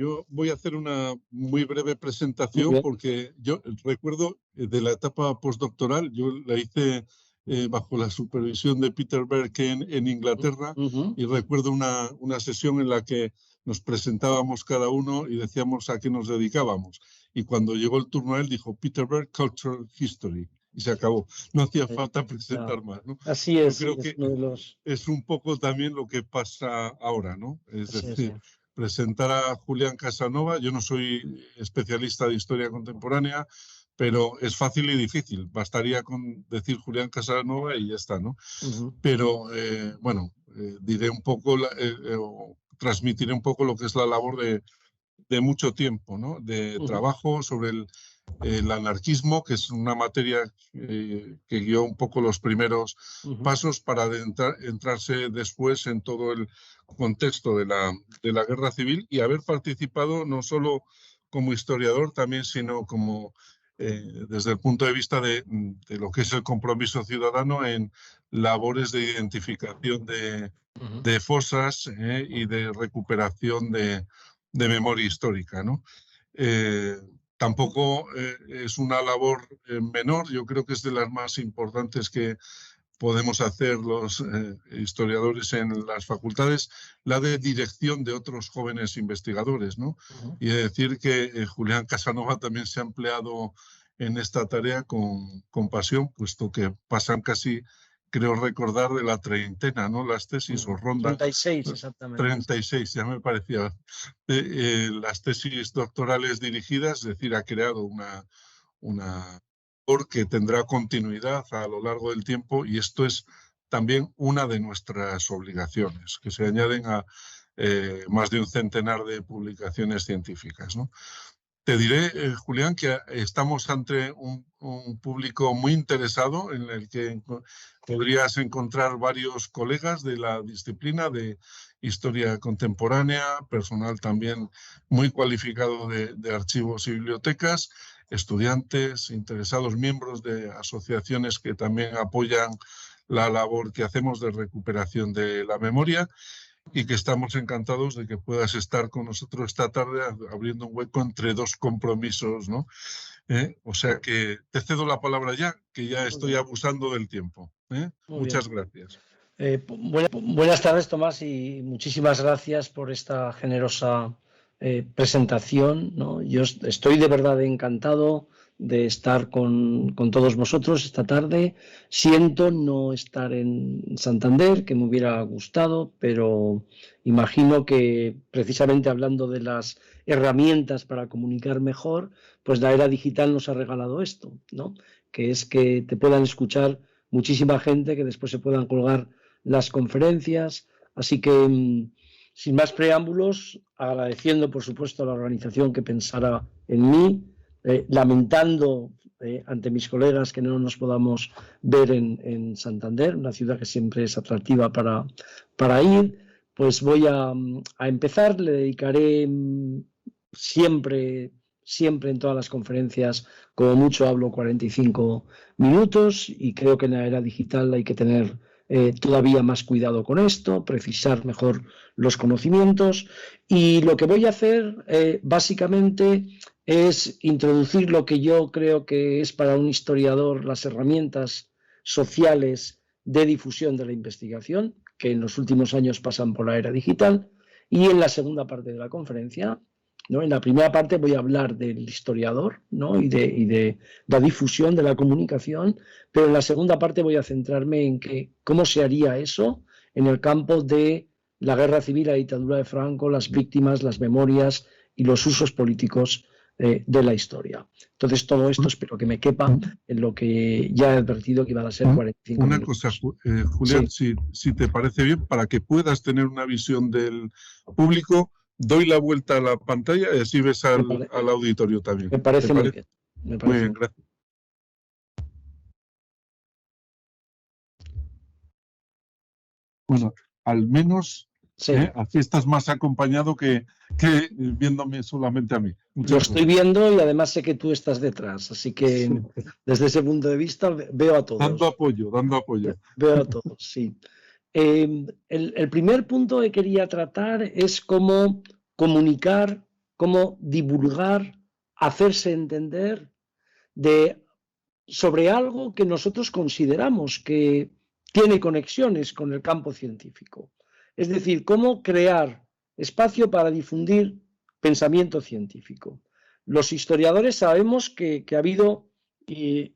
Yo voy a hacer una muy breve Muy presentación bien. porque yo recuerdo de la etapa postdoctoral, yo la hice bajo la supervisión de Peter Burke en Inglaterra, Ujú. y recuerdo una sesión en la que nos presentábamos cada uno y decíamos a qué nos dedicábamos. Y cuando llegó el turno a él, dijo Peter Burke, Cultural History, y se acabó. No hacía falta Ya. presentar más, ¿no? Así Yo es, sí, creo es que uno de los... es un poco también lo que pasa ahora, ¿no? Es Así es, sí. decir, presentar a Julián Casanova. Yo no soy especialista de historia contemporánea, pero es fácil y difícil. Bastaría con decir Julián Casanova y ya está, ¿no? Ujú. Pero bueno, diré un poco, o transmitiré un poco lo que es la labor de mucho tiempo, ¿no? De Ujú. trabajo sobre el anarquismo, que es una materia que guió un poco los primeros Ujú. pasos para entrarse después en todo el contexto de la guerra civil, y haber participado no solo como historiador también, sino como desde el punto de vista de lo que es el compromiso ciudadano en labores de identificación Ujú. de fosas y de recuperación de memoria histórica, ¿no? Eh, Tampoco es una labor menor. Yo creo que es de las más importantes que podemos hacer los historiadores en las facultades, la de dirección de otros jóvenes investigadores, ¿no? Ujú. Y decir que Julián Casanova también se ha empleado en esta tarea con pasión, puesto que pasan casi, creo recordar, de la treintena, ¿no? Las tesis, o rondan 36, exactamente. 36, ya me parecía. Las tesis doctorales dirigidas, es decir, ha creado una labor que tendrá continuidad a lo largo del tiempo, y esto es también una de nuestras obligaciones, que se añaden a más de un centenar de publicaciones científicas, ¿no? Te diré, Julián, que estamos ante un público muy interesado, en el que podrías encontrar varios colegas de la disciplina de historia contemporánea, personal también muy cualificado de archivos y bibliotecas, estudiantes, interesados, miembros de asociaciones que también apoyan la labor que hacemos de recuperación de la memoria, y que estamos encantados de que puedas estar con nosotros esta tarde abriendo un hueco entre dos compromisos, ¿no? O sea que te cedo la palabra ya, que ya Muy estoy bien. abusando del tiempo. Muy bien. Muchas gracias. Buenas tardes, Tomás, y muchísimas gracias por esta generosa presentación, ¿no? Yo estoy de verdad encantado de estar con todos vosotros esta tarde. Siento no estar en Santander, que me hubiera gustado, pero imagino que precisamente hablando de las herramientas para comunicar mejor, pues la era digital nos ha regalado esto, ¿no? Que es que te puedan escuchar muchísima gente, que después se puedan colgar las conferencias. Así que, sin más preámbulos, agradeciendo por supuesto a la organización que pensara en mí, lamentando ante mis colegas que no nos podamos ver en Santander, una ciudad que siempre es atractiva para ir, pues voy a empezar. Le dedicaré siempre en todas las conferencias, como mucho hablo 45 minutos, y creo que en la era digital hay que tener todavía más cuidado con esto, precisar mejor los conocimientos, y lo que voy a hacer básicamente es introducir lo que yo creo que es para un historiador las herramientas sociales de difusión de la investigación, que en los últimos años pasan por la era digital, y en la segunda parte de la conferencia, ¿no? En la primera parte voy a hablar del historiador, ¿no? y de la difusión de la comunicación, pero en la segunda parte voy a centrarme en cómo se haría eso en el campo de la guerra civil, la dictadura de Franco, las víctimas, las memorias y los usos políticos de la historia. Entonces, todo esto espero que me quepa en lo que ya he advertido que iban a ser 45 Una minutos. cosa, Julián, Sí. si te parece bien, para que puedas tener una visión del público, doy la vuelta a la pantalla y así ves al auditorio también. Me parece ¿Te muy parece? bien. Me Muy parece bien, muy bien. gracias. Bueno, al menos Sí. así estás más acompañado que viéndome solamente a mí. Lo Muchas estoy gracias. viendo, y además sé que tú estás detrás, así que desde ese punto de vista veo a todos. Dando apoyo. Veo a todos, sí. El primer punto que quería tratar es cómo comunicar cómo divulgar, hacerse entender sobre algo que nosotros consideramos que tiene conexiones con el campo científico. Es decir, cómo crear espacio para difundir pensamiento científico. Los historiadores sabemos que ha habido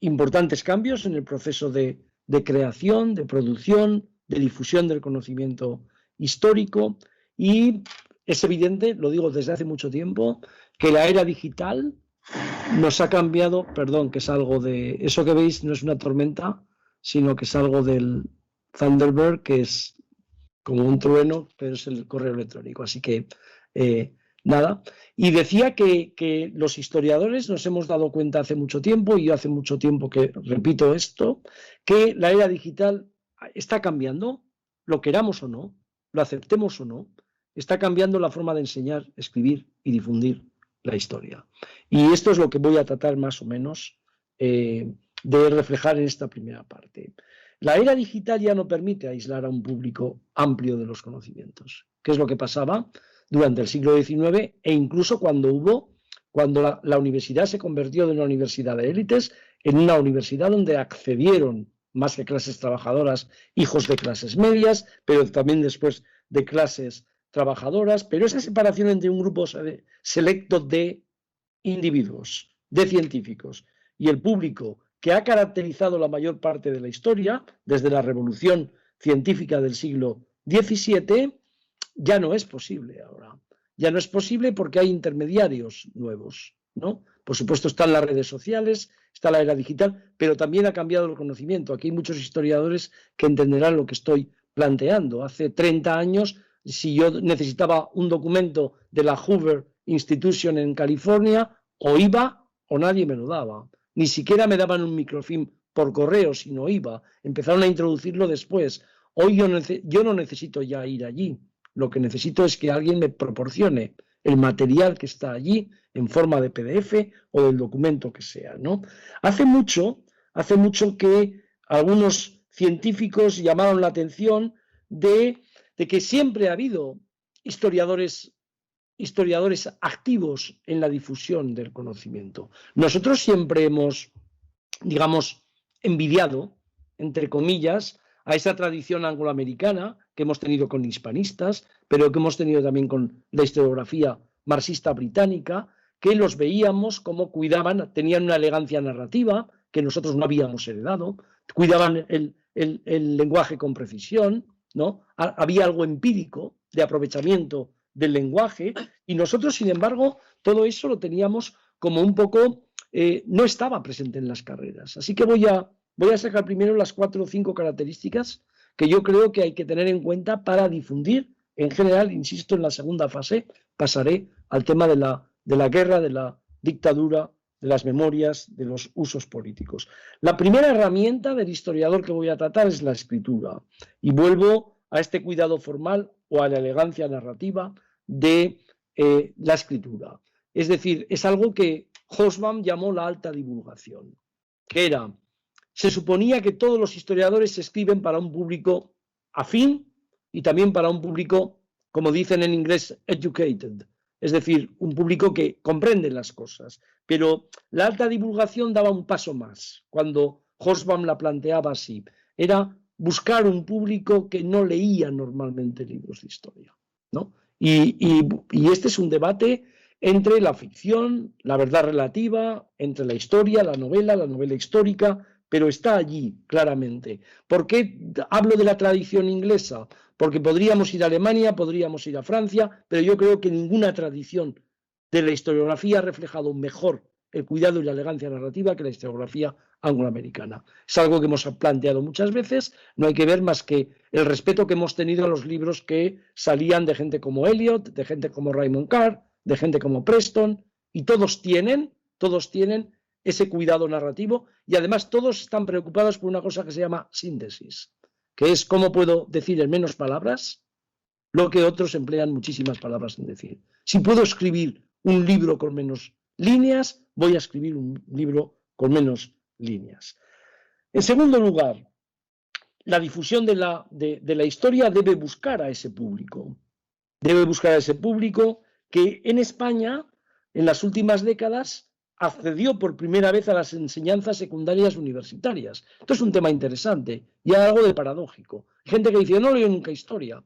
importantes cambios en el proceso de creación, de producción, de difusión del conocimiento histórico, y es evidente, lo digo desde hace mucho tiempo, que la era digital nos ha cambiado, perdón, que es algo de, eso que veis no es una tormenta, sino que es algo del Thunderbird, que es como un trueno, pero es el correo electrónico, así que nada. Y decía que los historiadores nos hemos dado cuenta hace mucho tiempo, y yo hace mucho tiempo que repito esto, que la era digital está cambiando, lo queramos o no, lo aceptemos o no, está cambiando la forma de enseñar, escribir y difundir la historia. Y esto es lo que voy a tratar más o menos de reflejar en esta primera parte. La era digital ya no permite aislar a un público amplio de los conocimientos, que es lo que pasaba durante el siglo XIX e incluso cuando la universidad se convirtió de una universidad de élites en una universidad donde accedieron más que clases trabajadoras, hijos de clases medias, pero también después de clases trabajadoras, pero esa separación entre un grupo selecto de individuos, de científicos, y el público que ha caracterizado la mayor parte de la historia, desde la revolución científica del siglo XVII, ya no es posible ahora. Ya no es posible porque hay intermediarios nuevos, ¿no? Por supuesto están las redes sociales, está la era digital, pero también ha cambiado el conocimiento. Aquí hay muchos historiadores que entenderán lo que estoy planteando. Hace 30 años, si yo necesitaba un documento de la Hoover Institution en California, o iba o nadie me lo daba. Ni siquiera me daban un microfilm por correo, sino iba. Empezaron a introducirlo después. Hoy yo no necesito ya ir allí. Lo que necesito es que alguien me proporcione el material que está allí en forma de PDF o del documento que sea, ¿no? Hace mucho que algunos científicos llamaron la atención de que siempre ha habido historiadores activos en la difusión del conocimiento. Nosotros siempre hemos, digamos, envidiado, entre comillas, a esa tradición angloamericana que hemos tenido con hispanistas, pero que hemos tenido también con la historiografía marxista británica, que los veíamos como cuidaban, tenían una elegancia narrativa que nosotros no habíamos heredado, cuidaban el lenguaje con precisión, ¿no? Había algo empírico de aprovechamiento del lenguaje, y nosotros, sin embargo, todo eso lo teníamos como un poco, no estaba presente en las carreras. Así que voy a sacar primero las 4 o 5 características que yo creo que hay que tener en cuenta para difundir. En general, insisto, en la segunda fase pasaré al tema de la guerra, de la dictadura, de las memorias, de los usos políticos. La primera herramienta del historiador que voy a tratar es la escritura, y vuelvo a este cuidado formal o a la elegancia narrativa de la escritura. Es decir, es algo que Hobsbawm llamó la alta divulgación, que se suponía que todos los historiadores escriben para un público afín y también para un público, como dicen en inglés, educated, es decir, un público que comprende las cosas. Pero la alta divulgación daba un paso más, cuando Hobsbawm la planteaba así, era buscar un público que no leía normalmente libros de historia, ¿no? Y este es un debate entre la ficción, la verdad relativa, entre la historia, la novela histórica, pero está allí claramente. ¿Por qué hablo de la tradición inglesa? Porque podríamos ir a Alemania, podríamos ir a Francia, pero yo creo que ninguna tradición de la historiografía ha reflejado mejor el cuidado y la elegancia narrativa que la historiografía angloamericana. Es algo que hemos planteado muchas veces, no hay que ver más que el respeto que hemos tenido a los libros que salían de gente como Eliot, de gente como Raymond Carr, de gente como Preston, y todos tienen ese cuidado narrativo, y además todos están preocupados por una cosa que se llama síntesis, que es cómo puedo decir en menos palabras lo que otros emplean muchísimas palabras en decir. Si puedo escribir un libro con menos líneas, voy a escribir un libro con menos líneas. En segundo lugar, la difusión de la historia debe buscar a ese público. Debe buscar a ese público que en España en las últimas décadas accedió por primera vez a las enseñanzas secundarias universitarias. Esto es un tema interesante y hay algo de paradójico. Gente que dice, yo no leo nunca historia.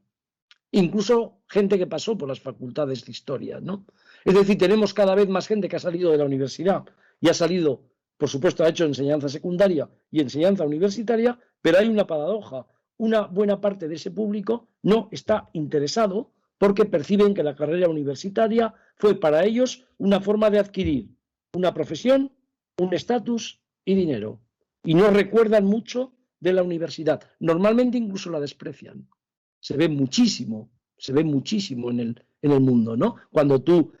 Incluso gente que pasó por las facultades de historia, ¿no? Es decir, tenemos cada vez más gente que ha salido de la universidad y ha salido, por supuesto, ha hecho enseñanza secundaria y enseñanza universitaria, pero hay una paradoja. Una buena parte de ese público no está interesado porque perciben que la carrera universitaria fue para ellos una forma de adquirir una profesión, un estatus y dinero. Y no recuerdan mucho de la universidad. Normalmente incluso la desprecian. Se ve muchísimo en el mundo, ¿no? Cuando tú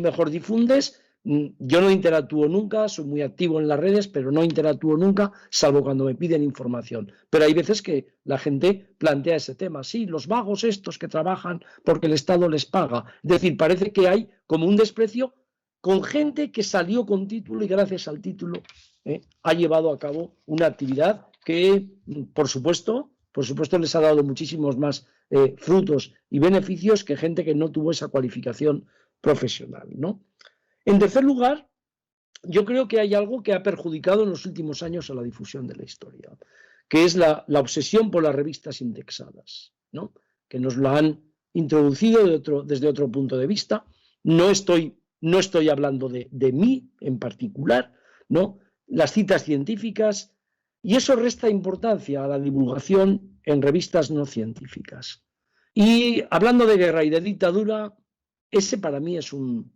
mejor difundes, yo no interactúo nunca, soy muy activo en las redes, pero no interactúo nunca, salvo cuando me piden información. Pero hay veces que la gente plantea ese tema. Sí, los vagos estos que trabajan porque el Estado les paga. Es decir, parece que hay como un desprecio con gente que salió con título y gracias al título ha llevado a cabo una actividad que, por supuesto, les ha dado muchísimos más frutos y beneficios que gente que no tuvo esa cualificación profesional, ¿no? En tercer lugar, yo creo que hay algo que ha perjudicado en los últimos años a la difusión de la historia, que es la obsesión por las revistas indexadas, ¿no? Que nos la han introducido desde otro punto de vista. No estoy hablando de mí en particular, ¿no? Las citas científicas, y eso resta importancia a la divulgación en revistas no científicas. Y hablando de guerra y de dictadura, ese para mí es un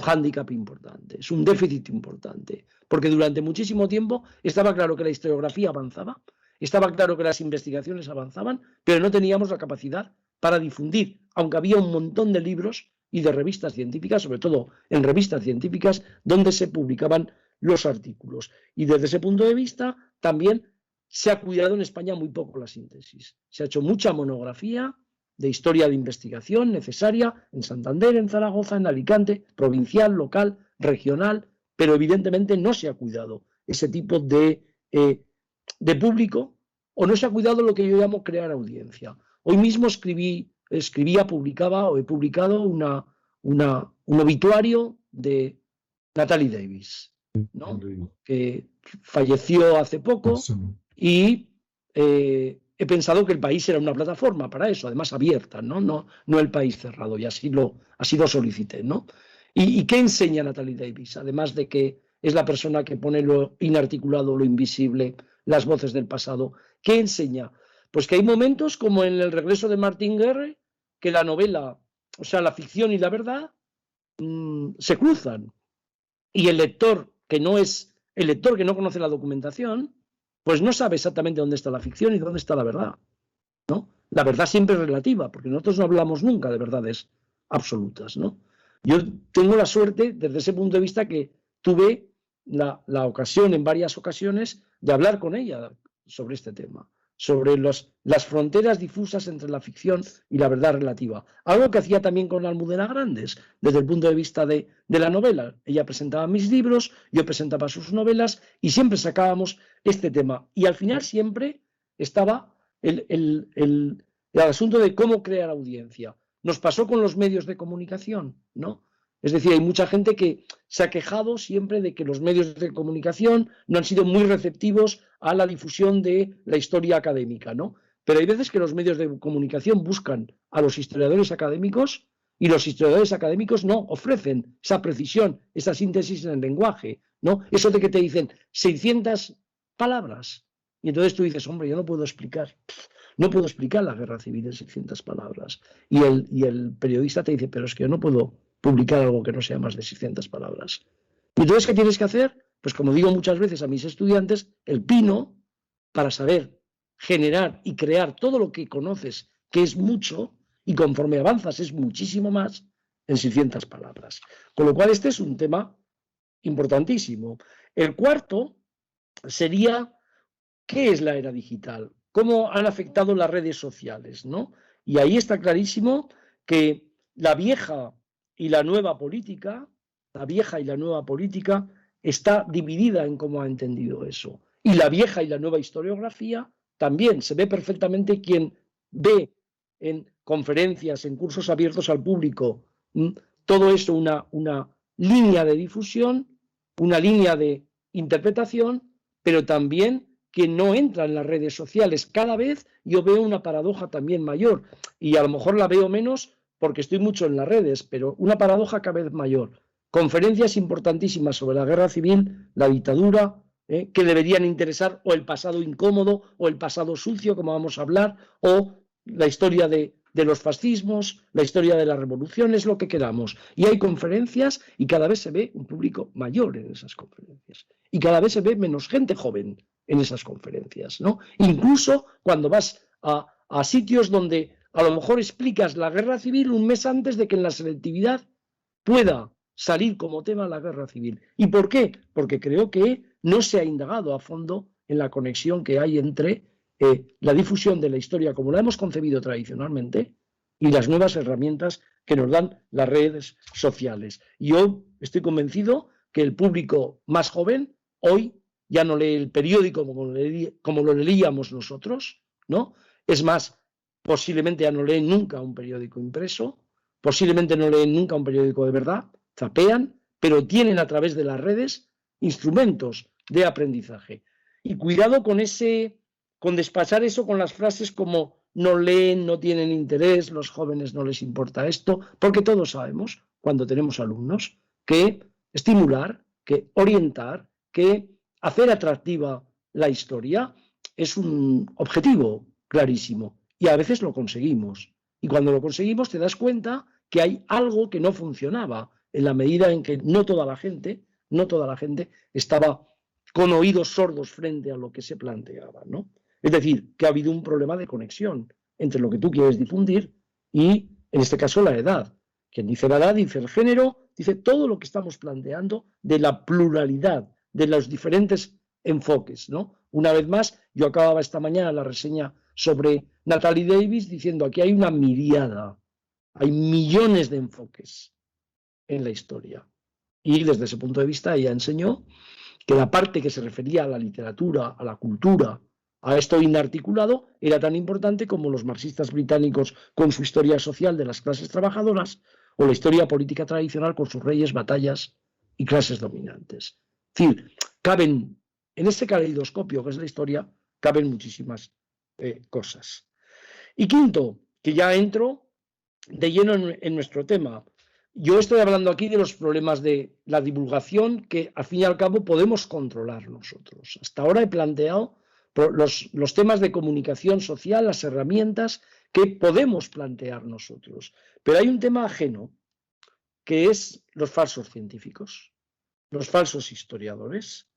hándicap importante, es un déficit importante, porque durante muchísimo tiempo estaba claro que la historiografía avanzaba, estaba claro que las investigaciones avanzaban, pero no teníamos la capacidad para difundir, aunque había un montón de libros y de revistas científicas, sobre todo en revistas científicas, donde se publicaban los artículos. Y desde ese punto de vista también se ha cuidado en España muy poco la síntesis. Se ha hecho mucha monografía de historia de investigación necesaria en Santander, en Zaragoza, en Alicante, provincial, local, regional, pero evidentemente no se ha cuidado ese tipo de público, o no se ha cuidado lo que yo llamo crear audiencia. Hoy mismo publicaba o he publicado un obituario de Natalie Davis, ¿no? Que falleció hace poco y he pensado que el país era una plataforma para eso, además abierta, no el país cerrado, y así lo solicité, ¿no? ¿Y qué enseña Natalie Davis? Además de que es la persona que pone lo inarticulado, lo invisible, las voces del pasado. ¿Qué enseña? Pues que hay momentos como en El regreso de Martin Guerre, que la novela, o sea, la ficción y la verdad se cruzan. Y el lector que no conoce la documentación, pues no sabe exactamente dónde está la ficción y dónde está la verdad, ¿no? La verdad siempre es relativa, porque nosotros no hablamos nunca de verdades absolutas, ¿no? Yo tengo la suerte, desde ese punto de vista, que tuve la ocasión, en varias ocasiones, de hablar con ella sobre este tema, sobre las fronteras difusas entre la ficción y la verdad relativa. Algo que hacía también con Almudena Grandes, desde el punto de vista de la novela. Ella presentaba mis libros, yo presentaba sus novelas y siempre sacábamos este tema. Y al final siempre estaba el asunto de cómo crear audiencia. Nos pasó con los medios de comunicación, ¿no? Es decir, hay mucha gente que se ha quejado siempre de que los medios de comunicación no han sido muy receptivos a la difusión de la historia académica, ¿no? Pero hay veces que los medios de comunicación buscan a los historiadores académicos y los historiadores académicos no ofrecen esa precisión, esa síntesis en el lenguaje, ¿no? Eso de que te dicen 600 palabras y entonces tú dices, hombre, yo no puedo explicar la guerra civil en 600 palabras. Y el periodista te dice, pero es que yo no puedo publicar algo que no sea más de 600 palabras. ¿Y entonces qué tienes que hacer? Pues como digo muchas veces a mis estudiantes, el pino, para saber generar y crear todo lo que conoces, que es mucho, y conforme avanzas es muchísimo más, en 600 palabras. Con lo cual este es un tema importantísimo. El cuarto sería, ¿qué es la era digital? ¿Cómo han afectado las redes sociales, ¿no? Y ahí está clarísimo que la vieja y la nueva política está dividida en cómo ha entendido eso. Y la vieja y la nueva historiografía también. Se ve perfectamente quien ve en conferencias, en cursos abiertos al público, todo eso una línea de difusión, una línea de interpretación, pero también que no entra en las redes sociales. Cada vez yo veo una paradoja también mayor, y a lo mejor la veo menos porque estoy mucho en las redes, pero una paradoja cada vez mayor. Conferencias importantísimas sobre la guerra civil, la dictadura, que deberían interesar, o el pasado incómodo, o el pasado sucio, como vamos a hablar, o la historia de los fascismos, la historia de las revoluciones, lo que queramos. Y hay conferencias y cada vez se ve un público mayor en esas conferencias. Y cada vez se ve menos gente joven en esas conferencias, ¿no? Incluso cuando vas a sitios donde a lo mejor explicas la guerra civil un mes antes de que en la selectividad pueda salir como tema la guerra civil. ¿Y por qué? Porque creo que no se ha indagado a fondo en la conexión que hay entre la difusión de la historia como la hemos concebido tradicionalmente y las nuevas herramientas que nos dan las redes sociales. Yo estoy convencido que el público más joven hoy ya no lee el periódico como lo leíamos nosotros, ¿no? Es más, posiblemente ya no leen nunca un periódico impreso, posiblemente no leen nunca un periódico de verdad, zapean, pero tienen a través de las redes instrumentos de aprendizaje. Y cuidado con despachar eso con las frases como no leen, no tienen interés, los jóvenes no les importa esto, porque todos sabemos, cuando tenemos alumnos, que estimular, que orientar, que hacer atractiva la historia es un objetivo clarísimo y a veces lo conseguimos. Y cuando lo conseguimos te das cuenta que hay algo que no funcionaba en la medida en que no toda la gente estaba con oídos sordos frente a lo que se planteaba, ¿no? Es decir, que ha habido un problema de conexión entre lo que tú quieres difundir y, en este caso, la edad. Quien dice la edad, dice el género, dice todo lo que estamos planteando de la pluralidad, de los diferentes enfoques, ¿no? Una vez más, yo acababa esta mañana la reseña sobre Natalie Davis diciendo aquí hay una miriada, hay millones de enfoques en la historia. Y desde ese punto de vista ella enseñó que la parte que se refería a la literatura, a la cultura, a esto inarticulado, era tan importante como los marxistas británicos con su historia social de las clases trabajadoras o la historia política tradicional con sus reyes, batallas y clases dominantes. Es decir, caben, en este caleidoscopio que es la historia, caben muchísimas cosas. Y quinto, que ya entro de lleno en nuestro tema. Yo estoy hablando aquí de los problemas de la divulgación que, al fin y al cabo, podemos controlar nosotros. Hasta ahora he planteado los temas de comunicación social, las herramientas que podemos plantear nosotros. Pero hay un tema ajeno, que es los falsos científicos, los falsos historiadores,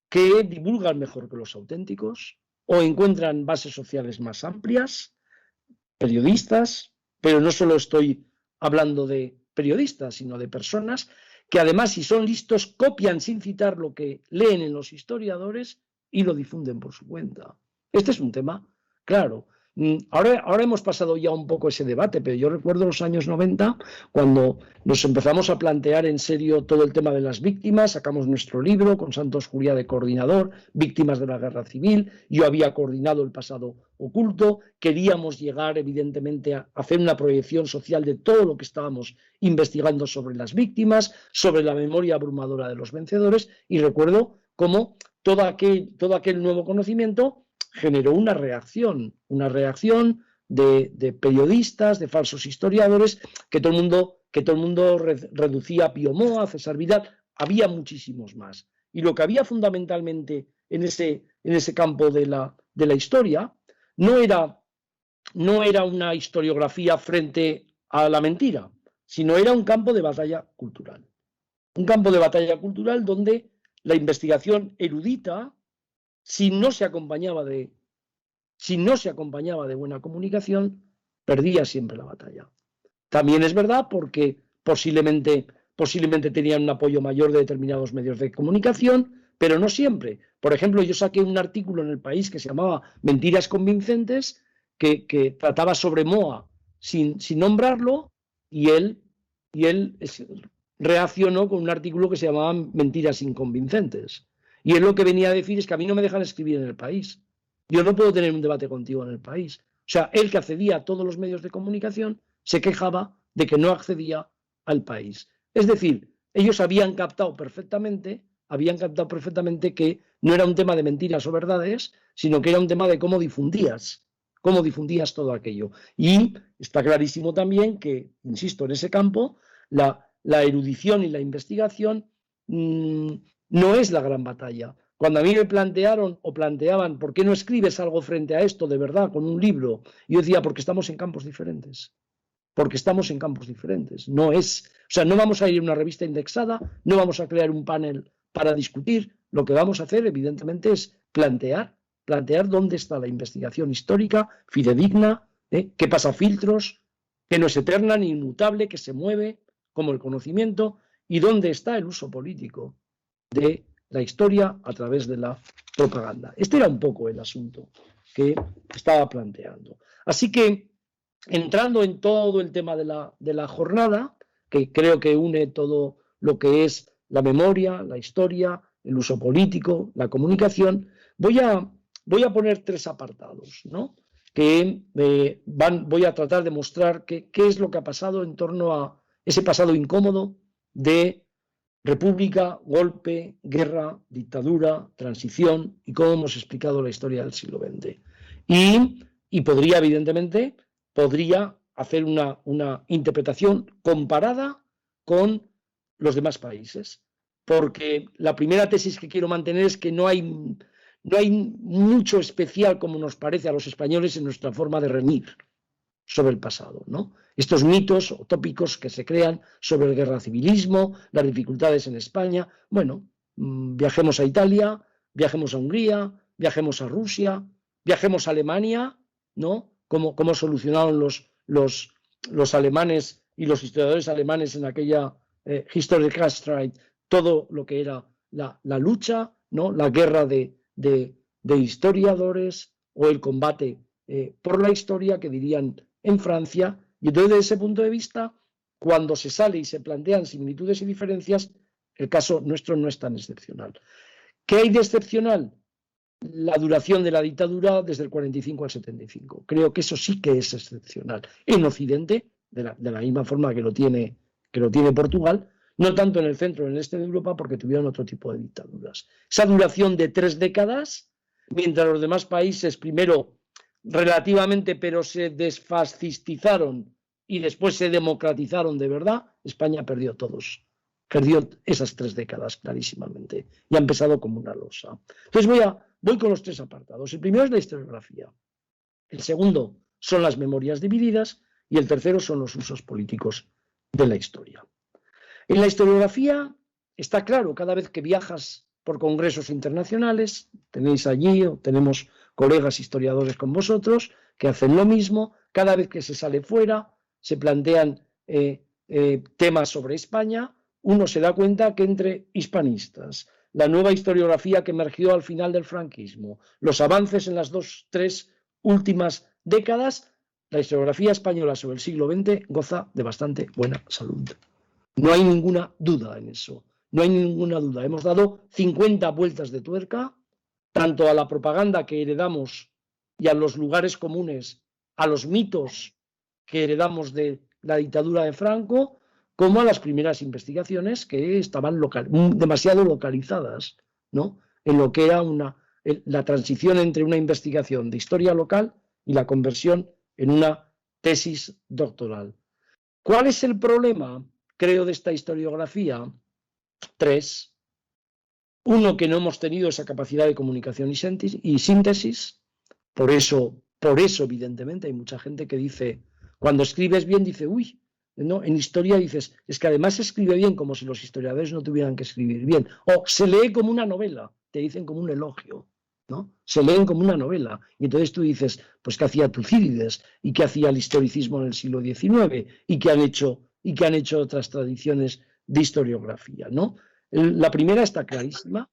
que divulgan mejor que los auténticos o encuentran bases sociales más amplias, periodistas, pero no solo estoy hablando de periodistas, sino de personas que además, si son listos, copian sin citar lo que leen en los historiadores y lo difunden por su cuenta. Este es un tema, claro. Ahora hemos pasado ya un poco ese debate, pero yo recuerdo los años 90, cuando nos empezamos a plantear en serio todo el tema de las víctimas, sacamos nuestro libro con Santos Juliá de coordinador, Víctimas de la Guerra Civil, yo había coordinado el pasado oculto, queríamos llegar evidentemente a hacer una proyección social de todo lo que estábamos investigando sobre las víctimas, sobre la memoria abrumadora de los vencedores, y recuerdo cómo todo aquel nuevo conocimiento generó una reacción de periodistas, de falsos historiadores, que todo el mundo reducía a Pío Moa, a César Vidal, había muchísimos más. Y lo que había fundamentalmente en ese campo de la historia no era una historiografía frente a la mentira, sino era un campo de batalla cultural. Un campo de batalla cultural donde la investigación erudita, si no se acompañaba de buena comunicación, perdía siempre la batalla. También es verdad porque posiblemente tenían un apoyo mayor de determinados medios de comunicación, pero no siempre. Por ejemplo, yo saqué un artículo en El País que se llamaba Mentiras convincentes, que trataba sobre Moa sin nombrarlo, y él reaccionó con un artículo que se llamaba Mentiras inconvincentes. Y él lo que venía a decir es que a mí no me dejan escribir en El País. Yo no puedo tener un debate contigo en El País. O sea, él, que accedía a todos los medios de comunicación, se quejaba de que no accedía al País. Es decir, ellos habían captado perfectamente que no era un tema de mentiras o verdades, sino que era un tema de cómo difundías todo aquello. Y está clarísimo también que, insisto, en ese campo, la erudición y la investigación no es la gran batalla. Cuando a mí me plantearon o planteaban, ¿por qué no escribes algo frente a esto de verdad con un libro? Yo decía, porque estamos en campos diferentes. Porque estamos en campos diferentes. No vamos a ir a una revista indexada, no vamos a crear un panel para discutir. Lo que vamos a hacer, evidentemente, es plantear dónde está la investigación histórica, fidedigna, qué pasa filtros, que no es eterna ni inmutable, que se mueve como el conocimiento, y dónde está el uso político de la historia a través de la propaganda. Este era un poco el asunto que estaba planteando. Así que, entrando en todo el tema de la jornada, que creo que une todo lo que es la memoria, la historia, el uso político, la comunicación, voy a poner 3 apartados, ¿no? Que voy a tratar de mostrar qué es lo que ha pasado en torno a ese pasado incómodo de república, golpe, guerra, dictadura, transición, y cómo hemos explicado la historia del siglo XX. Y podría, evidentemente, hacer una interpretación comparada con los demás países. Porque la primera tesis que quiero mantener es que no hay mucho especial, como nos parece a los españoles, en nuestra forma de reñir sobre el pasado, ¿no? Estos mitos o tópicos que se crean sobre el guerra civilismo, las dificultades en España. Bueno, viajemos a Italia, viajemos a Hungría, viajemos a Rusia, viajemos a Alemania, ¿no? Cómo solucionaron los alemanes y los historiadores alemanes en aquella Historikerstreit todo lo que era la lucha, ¿no? La guerra de historiadores o el combate por la historia, que dirían en Francia. Y entonces, desde ese punto de vista, cuando se sale y se plantean similitudes y diferencias, el caso nuestro no es tan excepcional. ¿Qué hay de excepcional? La duración de la dictadura desde el 45 al 75. Creo que eso sí que es excepcional. En Occidente, de la misma forma que lo tiene Portugal, no tanto en el centro o en el este de Europa, porque tuvieron otro tipo de dictaduras. Esa duración de 3 décadas, mientras los demás países primero relativamente, pero se desfascistizaron y después se democratizaron de verdad, España perdió esas 3 décadas clarísimamente y ha empezado como una losa. Entonces voy con los 3 apartados. El primero es la historiografía, el segundo son las memorias divididas y el tercero son los usos políticos de la historia. En la historiografía está claro, cada vez que viajas por congresos internacionales, tenéis allí o tenemos colegas historiadores con vosotros que hacen lo mismo, cada vez que se sale fuera, se plantean temas sobre España, uno se da cuenta que entre hispanistas, la nueva historiografía que emergió al final del franquismo, los avances en las 2-3 últimas décadas, la historiografía española sobre el siglo XX goza de bastante buena salud. No hay ninguna duda en eso, no hay ninguna duda. Hemos dado 50 vueltas de tuerca, tanto a la propaganda que heredamos y a los lugares comunes, a los mitos que heredamos de la dictadura de Franco, como a las primeras investigaciones que estaban demasiado localizadas, ¿no? En lo que era la transición entre una investigación de historia local y la conversión en una tesis doctoral. ¿Cuál es el problema, creo, de esta historiografía? 3. Uno, que no hemos tenido esa capacidad de comunicación y síntesis. Por eso, evidentemente, hay mucha gente que dice, cuando escribes bien, dice, uy, ¿no? En historia dices, es que además se escribe bien, como si los historiadores no tuvieran que escribir bien. O se lee como una novela, te dicen como un elogio, ¿no? Se leen como una novela. Y entonces tú dices, pues ¿qué hacía Tucídides? ¿Y qué hacía el historicismo en el siglo XIX? ¿Y qué han hecho otras tradiciones de historiografía, ¿no? La primera está clarísima.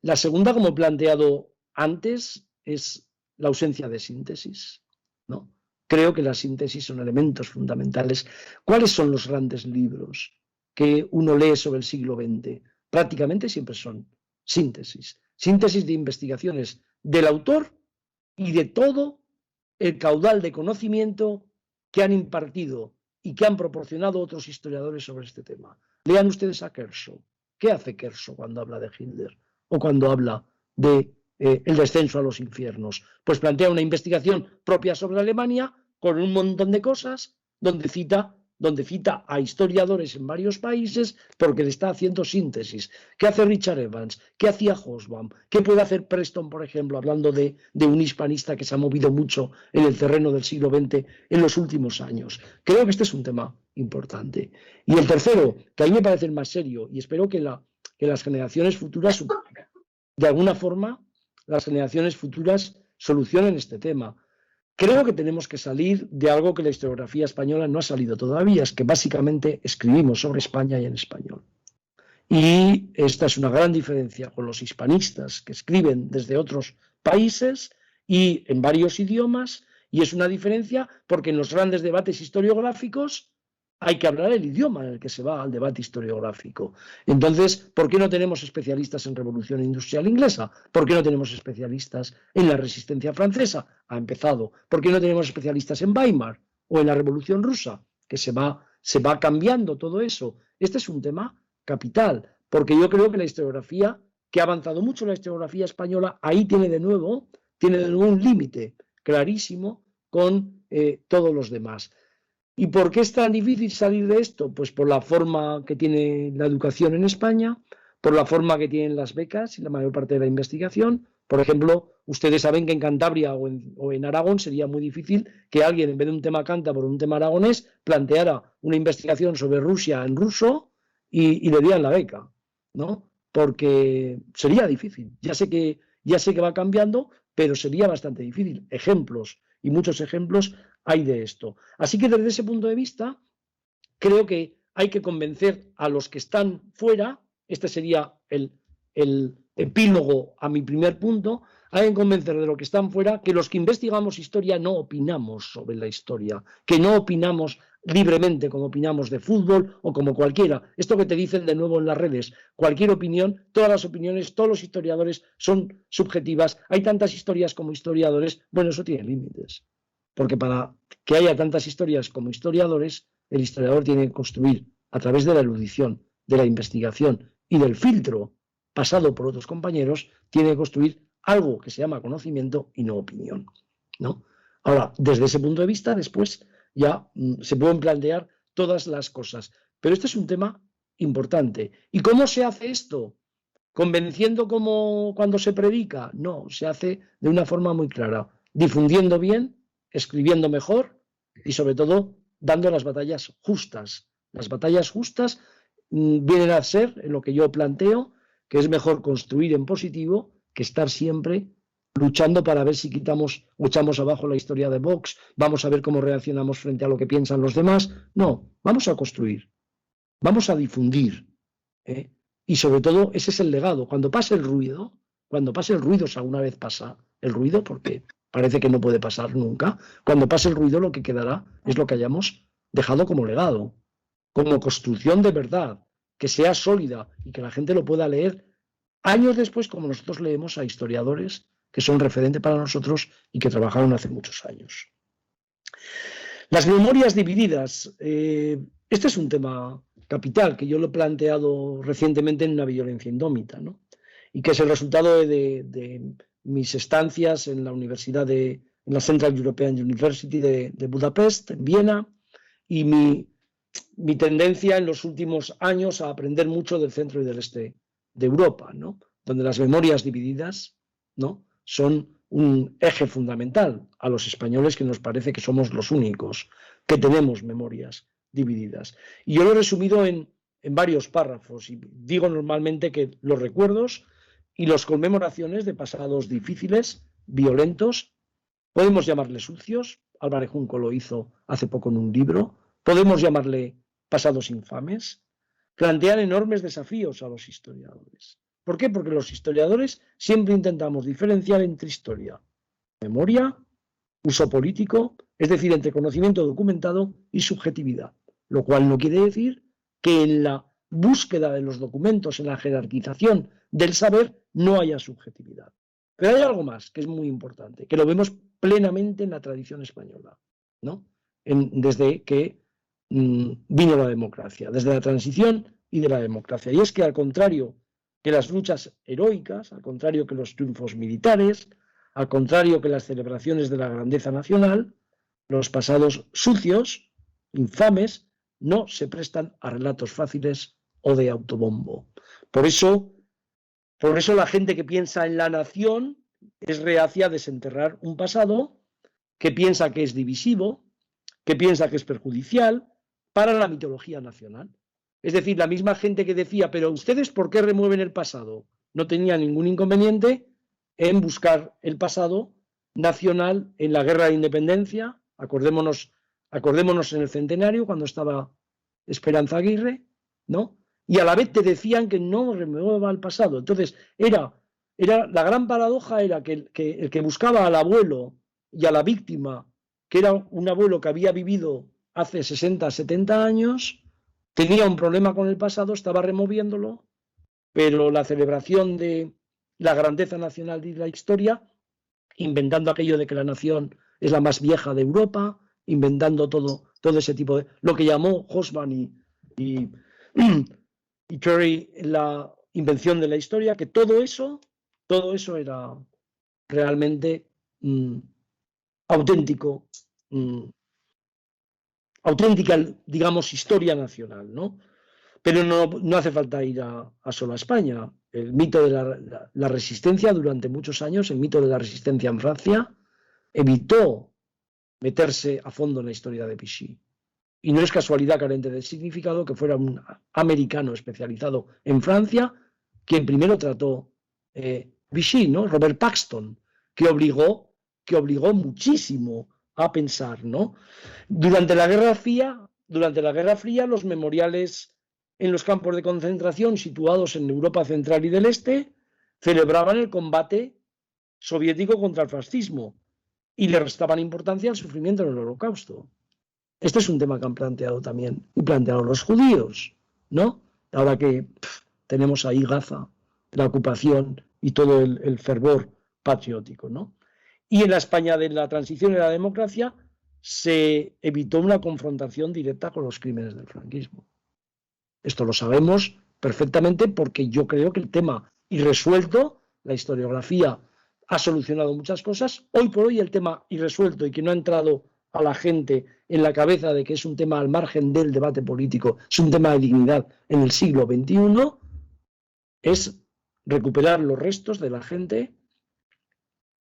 La segunda, como he planteado antes, es la ausencia de síntesis, ¿no? Creo que las síntesis son elementos fundamentales. ¿Cuáles son los grandes libros que uno lee sobre el siglo XX? Prácticamente siempre son síntesis. Síntesis de investigaciones del autor y de todo el caudal de conocimiento que han impartido y que han proporcionado otros historiadores sobre este tema. Lean ustedes a Kershaw. ¿Qué hace Kershaw cuando habla de Hitler? O cuando habla de el descenso a los infiernos. Pues plantea una investigación propia sobre Alemania con un montón de cosas donde cita a historiadores en varios países porque le está haciendo síntesis. ¿Qué hace Richard Evans? ¿Qué hacía Hobsbawm? ¿Qué puede hacer Preston, por ejemplo, hablando de un hispanista que se ha movido mucho en el terreno del siglo XX en los últimos años? Creo que este es un tema importante. Y el tercero, que a mí me parece el más serio, y espero que las generaciones futuras, de alguna forma, las generaciones futuras solucionen este tema. Creo que tenemos que salir de algo que la historiografía española no ha salido todavía, es que básicamente escribimos sobre España y en español. Y esta es una gran diferencia con los hispanistas que escriben desde otros países y en varios idiomas, y es una diferencia porque en los grandes debates historiográficos hay que hablar el idioma en el que se va al debate historiográfico. Entonces, ¿por qué no tenemos especialistas en Revolución Industrial Inglesa? ¿Por qué no tenemos especialistas en la Resistencia Francesa? Ha empezado. ¿Por qué no tenemos especialistas en Weimar o en la Revolución Rusa? Que se va cambiando todo eso. Este es un tema capital, porque yo creo que la historiografía, que ha avanzado mucho la historiografía española, ahí tiene de nuevo un límite clarísimo con todos los demás. ¿Y por qué es tan difícil salir de esto? Pues por la forma que tiene la educación en España, por la forma que tienen las becas y la mayor parte de la investigación. Por ejemplo, ustedes saben que en Cantabria o en Aragón sería muy difícil que alguien, en vez de un tema cántabro o un tema aragonés, planteara una investigación sobre Rusia en ruso y le dieran la beca, ¿no? Porque sería difícil. Ya sé que va cambiando, pero sería bastante difícil. Ejemplos, y muchos ejemplos hay de esto. Así que desde ese punto de vista, creo que hay que convencer a los que están fuera, este sería el epílogo a mi primer punto, hay que convencer de los que están fuera que los que investigamos historia no opinamos sobre la historia, que no opinamos libremente como opinamos de fútbol o como cualquiera. Esto que te dicen de nuevo en las redes, cualquier opinión, todas las opiniones, todos los historiadores son subjetivas, hay tantas historias como historiadores, bueno, eso tiene límites. Porque para que haya tantas historias como historiadores, el historiador tiene que construir, a través de la erudición, de la investigación y del filtro pasado por otros compañeros, tiene que construir algo que se llama conocimiento y no opinión, ¿no? Ahora, desde ese punto de vista, después ya se pueden plantear todas las cosas. Pero este es un tema importante. ¿Y cómo se hace esto? ¿Convenciendo como cuando se predica? No, se hace de una forma muy clara, difundiendo bien, escribiendo mejor y sobre todo dando las batallas justas. Las batallas justas vienen a ser, en lo que yo planteo, que es mejor construir en positivo que estar siempre luchando para ver si quitamos o echamos abajo la historia de Vox, vamos a ver cómo reaccionamos frente a lo que piensan los demás. No, vamos a construir, vamos a difundir. Y sobre todo, ese es el legado. Cuando pase el ruido, si alguna vez pasa el ruido, porque parece que no puede pasar nunca, cuando pase el ruido lo que quedará es lo que hayamos dejado como legado, como construcción de verdad, que sea sólida y que la gente lo pueda leer años después, como nosotros leemos a historiadores que son referente para nosotros y que trabajaron hace muchos años. Las memorias divididas. Este es un tema capital que yo lo he planteado recientemente en Una violencia indómita, ¿no? Y que es el resultado de mis estancias en la Universidad en la Central European University de Budapest, en Viena, y mi tendencia en los últimos años a aprender mucho del centro y del este de Europa, ¿no? Donde las memorias divididas, ¿no?, son un eje fundamental a los españoles, que nos parece que somos los únicos que tenemos memorias divididas. Y yo lo he resumido en varios párrafos y digo normalmente que los recuerdos y las conmemoraciones de pasados difíciles, violentos, podemos llamarle sucios, Álvarez Junco lo hizo hace poco en un libro, podemos llamarle pasados infames, plantean enormes desafíos a los historiadores. ¿Por qué? Porque los historiadores siempre intentamos diferenciar entre historia, memoria, uso político, es decir, entre conocimiento documentado y subjetividad, lo cual no quiere decir que en la búsqueda de los documentos, en la jerarquización del saber, no haya subjetividad. Pero hay algo más que es muy importante, que lo vemos plenamente en la tradición española, ¿no? Desde que vino la democracia. Desde la transición y de la democracia. Y es que al contrario que las luchas heroicas, al contrario que los triunfos militares, al contrario que las celebraciones de la grandeza nacional, los pasados sucios, infames, no se prestan a relatos fáciles o de autobombo. Por eso la gente que piensa en la nación es reacia a desenterrar un pasado, que piensa que es divisivo, que piensa que es perjudicial para la mitología nacional. Es decir, la misma gente que decía, pero ¿ustedes por qué remueven el pasado? No tenía ningún inconveniente en buscar el pasado nacional en la Guerra de Independencia. Acordémonos en el centenario, cuando estaba Esperanza Aguirre, ¿no? Y a la vez te decían que no remueva el pasado. Entonces, la gran paradoja era que el que buscaba al abuelo y a la víctima, que era un abuelo que había vivido hace 60, 70 años, tenía un problema con el pasado, estaba removiéndolo, pero la celebración de la grandeza nacional y la historia, inventando aquello de que la nación es la más vieja de Europa, inventando todo ese tipo de... lo que llamó Hobsbawm y Terry la invención de la historia, que todo eso era realmente auténtica, digamos, historia nacional, ¿no? Pero no hace falta ir solo a España. El mito de la resistencia durante muchos años, el mito de la resistencia en Francia, evitó meterse a fondo en la historia de Vichy. Y no es casualidad carente de significado que fuera un americano especializado en Francia quien primero trató Vichy, ¿no? Robert Paxton, que obligó muchísimo a pensar, ¿no? Durante la Guerra Fría, los memoriales en los campos de concentración situados en Europa Central y del Este celebraban el combate soviético contra el fascismo y le restaban importancia al sufrimiento en el Holocausto. Este es un tema que han planteado también y plantearon los judíos, ¿no? Ahora que tenemos ahí Gaza, la ocupación y todo el fervor patriótico, ¿no? Y en la España de la transición y la democracia se evitó una confrontación directa con los crímenes del franquismo. Esto lo sabemos perfectamente porque yo creo que el tema irresuelto, la historiografía ha solucionado muchas cosas. Hoy por hoy el tema irresuelto y que no ha entrado a la gente en la cabeza de que es un tema al margen del debate político, es un tema de dignidad en el siglo XXI, es recuperar los restos de la gente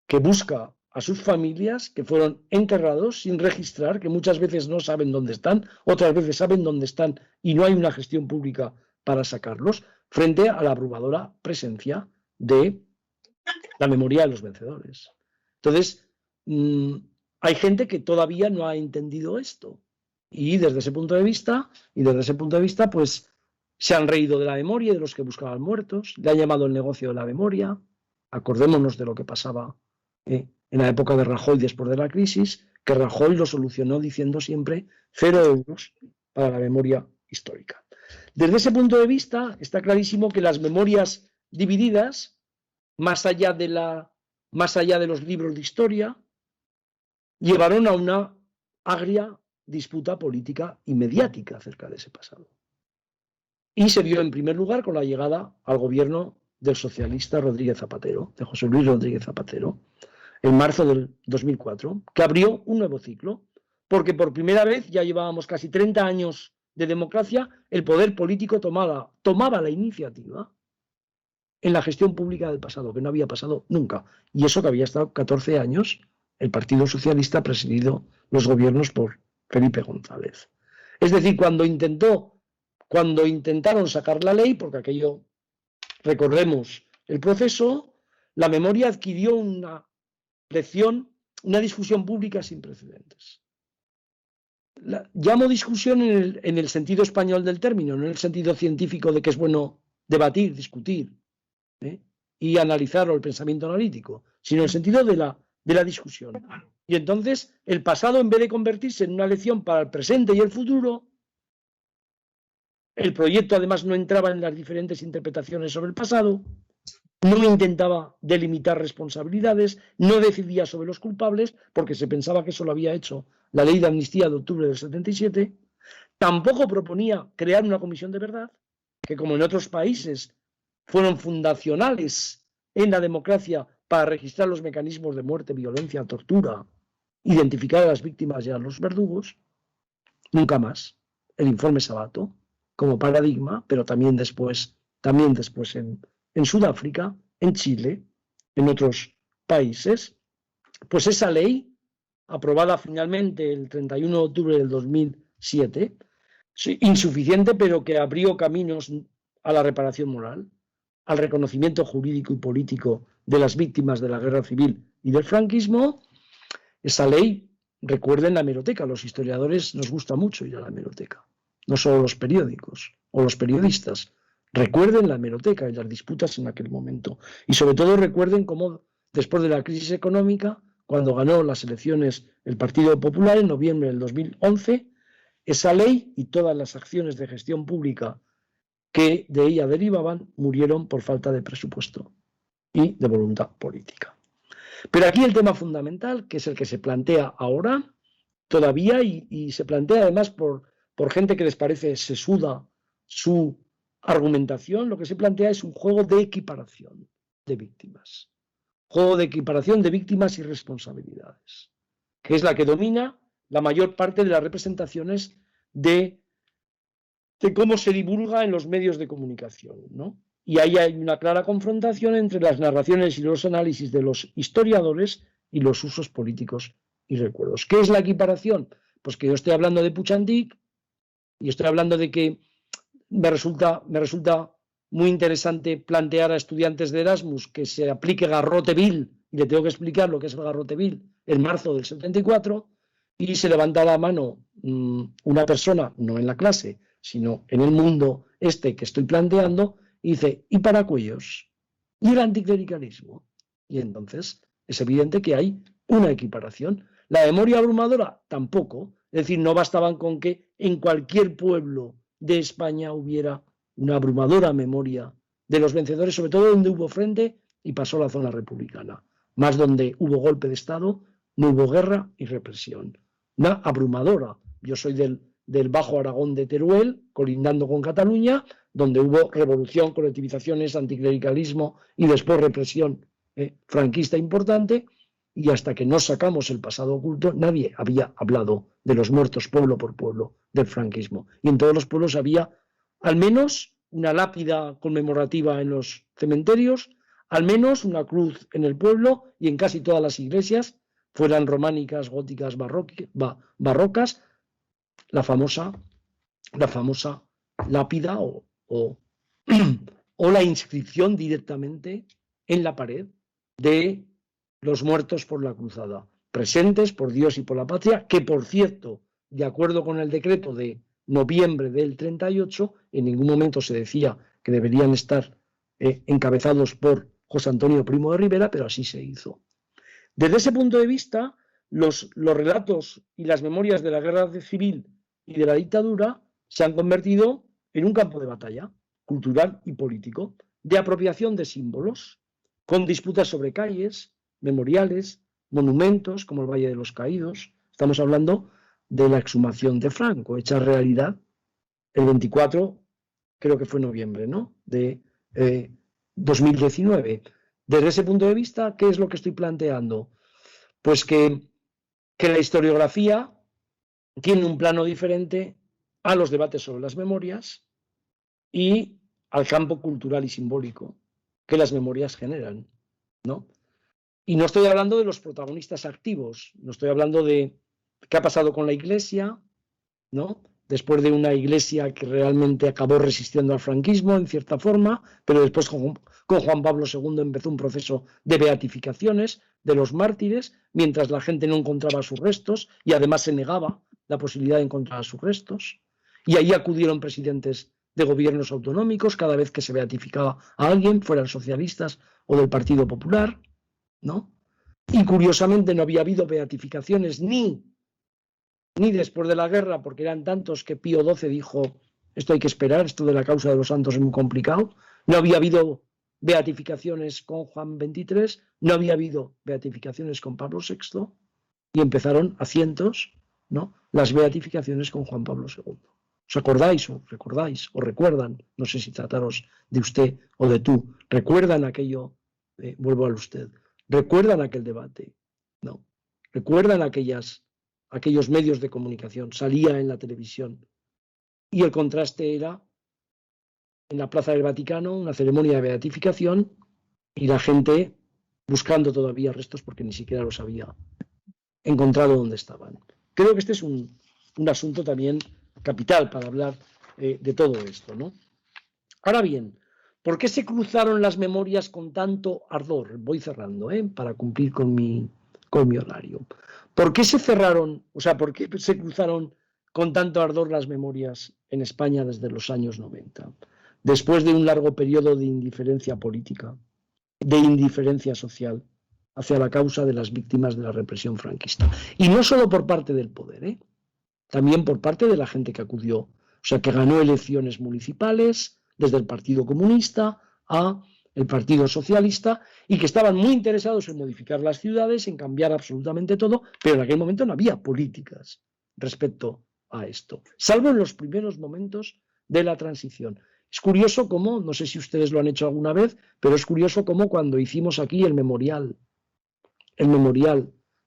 que busca a sus familias que fueron enterrados sin registrar, que muchas veces no saben dónde están, otras veces saben dónde están y no hay una gestión pública para sacarlos, frente a la abrumadora presencia de la memoria de los vencedores. Entonces, hay gente que todavía no ha entendido esto y desde ese punto de vista, pues se han reído de la memoria y de los que buscaban muertos, le han llamado el negocio de la memoria. Acordémonos de lo que pasaba en la época de Rajoy después de la crisis, que Rajoy lo solucionó diciendo siempre 0 euros para la memoria histórica. Desde ese punto de vista está clarísimo que las memorias divididas, más allá de los libros de historia, llevaron a una agria disputa política y mediática acerca de ese pasado. Y se vio en primer lugar con la llegada al gobierno del socialista Rodríguez Zapatero, de José Luis Rodríguez Zapatero, en marzo del 2004, que abrió un nuevo ciclo, porque por primera vez, ya llevábamos casi 30 años de democracia, el poder político tomaba la iniciativa en la gestión pública del pasado, que no había pasado nunca. Y eso que había estado 14 años el Partido Socialista ha presidido los gobiernos por Felipe González. Es decir, cuando intentaron sacar la ley, porque aquello, recordemos el proceso, la memoria adquirió una discusión pública sin precedentes. Llamo discusión en el sentido español del término, no en el sentido científico de que es bueno debatir, discutir y analizar el pensamiento analítico, sino en el sentido de la discusión. Y entonces el pasado, en vez de convertirse en una lección para el presente y el futuro, el proyecto además no entraba en las diferentes interpretaciones sobre el pasado, no intentaba delimitar responsabilidades, no decidía sobre los culpables, porque se pensaba que eso lo había hecho la ley de amnistía de octubre del 77, tampoco proponía crear una comisión de verdad, que, como en otros países, fueron fundacionales en la democracia para registrar los mecanismos de muerte, violencia, tortura, identificar a las víctimas y a los verdugos, nunca más. El informe Sabato como paradigma, pero también después en Sudáfrica, en Chile, en otros países, pues esa ley, aprobada finalmente el 31 de octubre del 2007, insuficiente, pero que abrió caminos a la reparación moral, al reconocimiento jurídico y político de las víctimas de la guerra civil y del franquismo. Esa ley, recuerden la hemeroteca, los historiadores nos gusta mucho ir a la hemeroteca, no solo los periódicos o los periodistas. Recuerden la hemeroteca y las disputas en aquel momento. Y sobre todo recuerden cómo después de la crisis económica, cuando ganó las elecciones el Partido Popular en noviembre del 2011, esa ley y todas las acciones de gestión pública que de ella derivaban murieron por falta de presupuesto y de voluntad política. Pero aquí el tema fundamental, que es el que se plantea ahora todavía y se plantea además por gente que les parece sesuda su argumentación, lo que se plantea es un juego de equiparación de víctimas. Juego de equiparación de víctimas y responsabilidades, que es la que domina la mayor parte de las representaciones de cómo se divulga en los medios de comunicación, ¿no? Y ahí hay una clara confrontación entre las narraciones y los análisis de los historiadores y los usos políticos y recuerdos. ¿Qué es la equiparación? Pues que yo estoy hablando de Puchandik y estoy hablando de que me resulta muy interesante plantear a estudiantes de Erasmus que se aplique Garrote Vil, y le tengo que explicar lo que es el Garrote Vil en marzo del 74, y se levanta la mano una persona, no en la clase, sino en el mundo que estoy planteando, y dice, ¿y Paracuellos? ¿Y el anticlericalismo? Y entonces es evidente que hay una equiparación. La memoria abrumadora tampoco, es decir, no bastaban con que en cualquier pueblo de España hubiera una abrumadora memoria de los vencedores, sobre todo donde hubo frente y pasó la zona republicana, más donde hubo golpe de Estado, no hubo guerra y represión. Una abrumadora. Yo soy del Bajo Aragón de Teruel, colindando con Cataluña, donde hubo revolución, colectivizaciones, anticlericalismo y después represión franquista importante, y hasta que no sacamos el pasado oculto, nadie había hablado de los muertos pueblo por pueblo del franquismo. Y en todos los pueblos había al menos una lápida conmemorativa en los cementerios, al menos una cruz en el pueblo, y en casi todas las iglesias, fueran románicas, góticas, barrocas, la famosa lápida o la inscripción directamente en la pared de los muertos por la cruzada, presentes por Dios y por la patria, que por cierto, de acuerdo con el decreto de noviembre del 38, en ningún momento se decía que deberían estar encabezados por José Antonio Primo de Rivera, pero así se hizo. Desde ese punto de vista, los relatos y las memorias de la guerra civil y de la dictadura se han convertido en un campo de batalla cultural y político, de apropiación de símbolos, con disputas sobre calles, memoriales, monumentos, como el Valle de los Caídos. Estamos hablando de la exhumación de Franco, hecha realidad el 24, creo que fue noviembre, ¿no?, de 2019. Desde ese punto de vista, ¿qué es lo que estoy planteando? Pues que la historiografía tiene un plano diferente a los debates sobre las memorias y al campo cultural y simbólico que las memorias generan, ¿no? Y no estoy hablando de los protagonistas activos, no estoy hablando de qué ha pasado con la Iglesia, ¿no?, después de una Iglesia que realmente acabó resistiendo al franquismo en cierta forma, pero después con Juan Pablo II empezó un proceso de beatificaciones de los mártires, mientras la gente no encontraba sus restos y además se negaba la posibilidad de encontrar sus restos. Y ahí acudieron presidentes de gobiernos autonómicos cada vez que se beatificaba a alguien, fueran socialistas o del Partido Popular, ¿no? Y curiosamente no había habido beatificaciones ni después de la guerra, porque eran tantos que Pío XII dijo, esto hay que esperar, esto de la causa de los santos es muy complicado. No había habido beatificaciones con Juan XXIII, no había habido beatificaciones con Pablo VI, y empezaron a cientos, ¿no?, las beatificaciones con Juan Pablo II. ¿Os acordáis o recordáis o recuerdan? No sé si trataros de usted o de tú. ¿Recuerdan aquello? Vuelvo al usted. ¿Recuerdan aquel debate? No. ¿Recuerdan aquellos medios de comunicación? Salía en la televisión. Y el contraste era en la Plaza del Vaticano, una ceremonia de beatificación, y la gente buscando todavía restos porque ni siquiera los había encontrado donde estaban. Creo que este es un asunto también capital para hablar de todo esto, ¿no? Ahora bien, ¿por qué se cruzaron las memorias con tanto ardor? Voy cerrando, para cumplir con mi horario. ¿Por qué se cerraron, por qué se cruzaron con tanto ardor las memorias en España desde los años 90? Después de un largo periodo de indiferencia política, de indiferencia social hacia la causa de las víctimas de la represión franquista. Y no solo por parte del poder, también por parte de la gente que acudió, que ganó elecciones municipales desde el Partido Comunista a el Partido Socialista y que estaban muy interesados en modificar las ciudades, en cambiar absolutamente todo, pero en aquel momento no había políticas respecto a esto, salvo en los primeros momentos de la transición. Es curioso cómo, no sé si ustedes lo han hecho alguna vez, pero es curioso cómo cuando hicimos aquí el memorial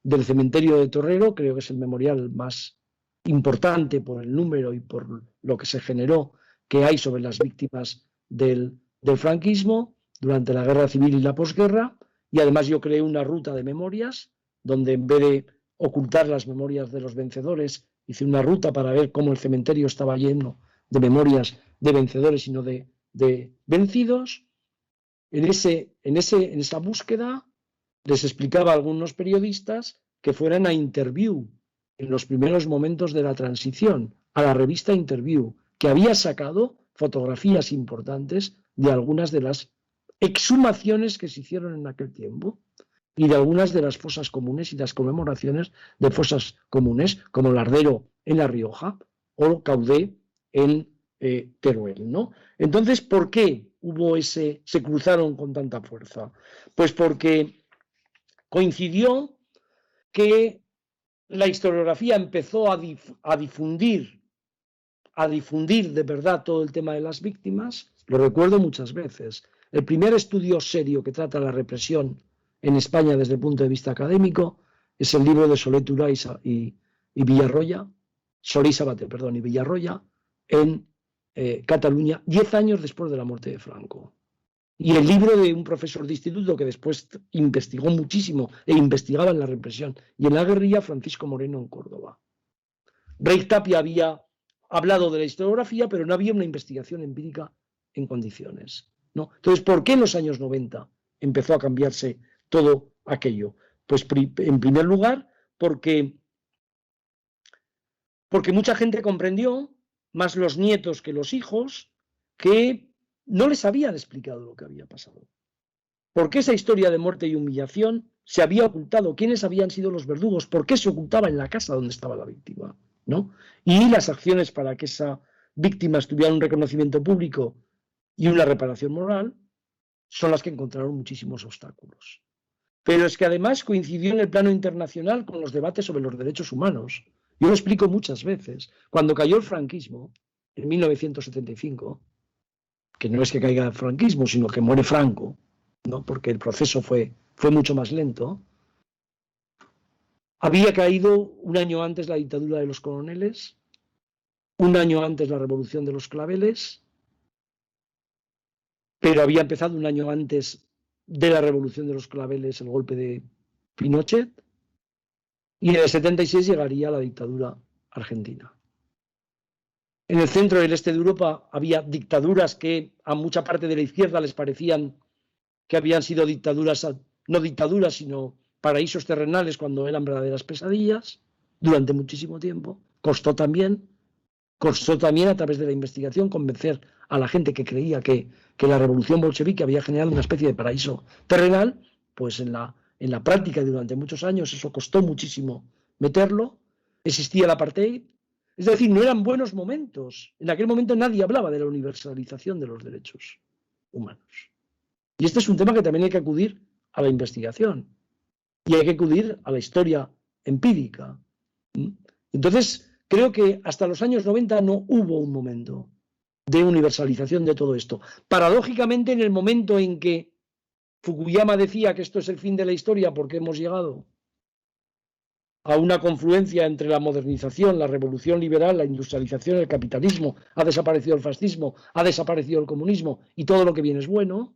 del cementerio de Torrero, creo que es el memorial más importante por el número y por lo que se generó que hay sobre las víctimas del franquismo durante la guerra civil y la posguerra, y además yo creé una ruta de memorias donde en vez de ocultar las memorias de los vencedores, hice una ruta para ver cómo el cementerio estaba lleno de memorias de vencedores y no de vencidos. En esa búsqueda les explicaba a algunos periodistas que fueran a Interview en los primeros momentos de la transición, a la revista Interview, que había sacado fotografías importantes de algunas de las exhumaciones que se hicieron en aquel tiempo y de algunas de las fosas comunes y las conmemoraciones de fosas comunes, como Lardero en La Rioja o Caudé en Teruel, ¿no? Entonces, ¿por qué se cruzaron con tanta fuerza? Pues porque coincidió que la historiografía empezó a difundir de verdad todo el tema de las víctimas. Lo recuerdo muchas veces. El primer estudio serio que trata la represión en España desde el punto de vista académico es el libro de Soler Tura y Villarroya, Solé y Sabater, perdón, y Villarroya, en Cataluña, 10 años después de la muerte de Franco. Y el libro de un profesor de instituto que después investigó muchísimo e investigaba en la represión y en la guerrilla, Francisco Moreno, en Córdoba. Rey Tapia había hablado de la historiografía, pero no había una investigación empírica en condiciones, ¿no? Entonces, ¿por qué en los años 90 empezó a cambiarse todo aquello? Pues en primer lugar, porque mucha gente comprendió, más los nietos que los hijos, que no les habían explicado lo que había pasado. ¿Por qué esa historia de muerte y humillación se había ocultado? ¿Quiénes habían sido los verdugos? ¿Por qué se ocultaba en la casa donde estaba la víctima? ¿No? Y las acciones para que esa víctima tuviera un reconocimiento público y una reparación moral son las que encontraron muchísimos obstáculos. Pero es que además coincidió en el plano internacional con los debates sobre los derechos humanos. Yo lo explico muchas veces. Cuando cayó el franquismo, en 1975, que no es que caiga el franquismo, sino que muere Franco, ¿no? Porque el proceso fue mucho más lento. Había caído un año antes la dictadura de los coroneles, un año antes la revolución de los claveles, pero había empezado un año antes de la revolución de los claveles el golpe de Pinochet, y en el 76 llegaría la dictadura argentina. En el centro y el este de Europa había dictaduras que a mucha parte de la izquierda les parecían que habían sido dictaduras, no dictaduras, sino paraísos terrenales cuando eran verdaderas pesadillas, durante muchísimo tiempo. Costó también a través de la investigación convencer a la gente que creía que la revolución bolchevique había generado una especie de paraíso terrenal, pues en la práctica y durante muchos años eso costó muchísimo meterlo. Existía el apartheid. Es decir, no eran buenos momentos. En aquel momento nadie hablaba de la universalización de los derechos humanos. Y este es un tema que también hay que acudir a la investigación y hay que acudir a la historia empírica. Entonces, Creo que hasta los años 90 no hubo un momento de universalización de todo esto. Paradójicamente, en el momento en que Fukuyama decía que esto es el fin de la historia porque hemos llegado a una confluencia entre la modernización, la revolución liberal, la industrialización, el capitalismo, ha desaparecido el fascismo, ha desaparecido el comunismo y todo lo que viene es bueno,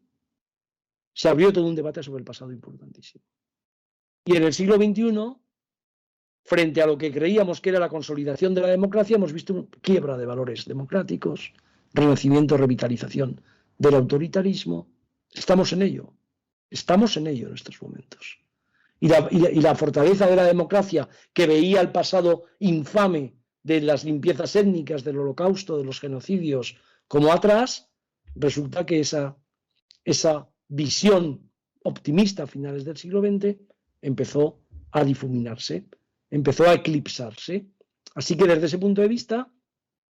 se abrió todo un debate sobre el pasado importantísimo. Y en el siglo XXI, frente a lo que creíamos que era la consolidación de la democracia, hemos visto una quiebra de valores democráticos, renacimiento, revitalización del autoritarismo. Estamos en ello en estos momentos. Y la fortaleza de la democracia, que veía el pasado infame de las limpiezas étnicas, del holocausto, de los genocidios, como atrás, resulta que esa visión optimista a finales del siglo XX empezó a difuminarse, empezó a eclipsarse. Así que desde ese punto de vista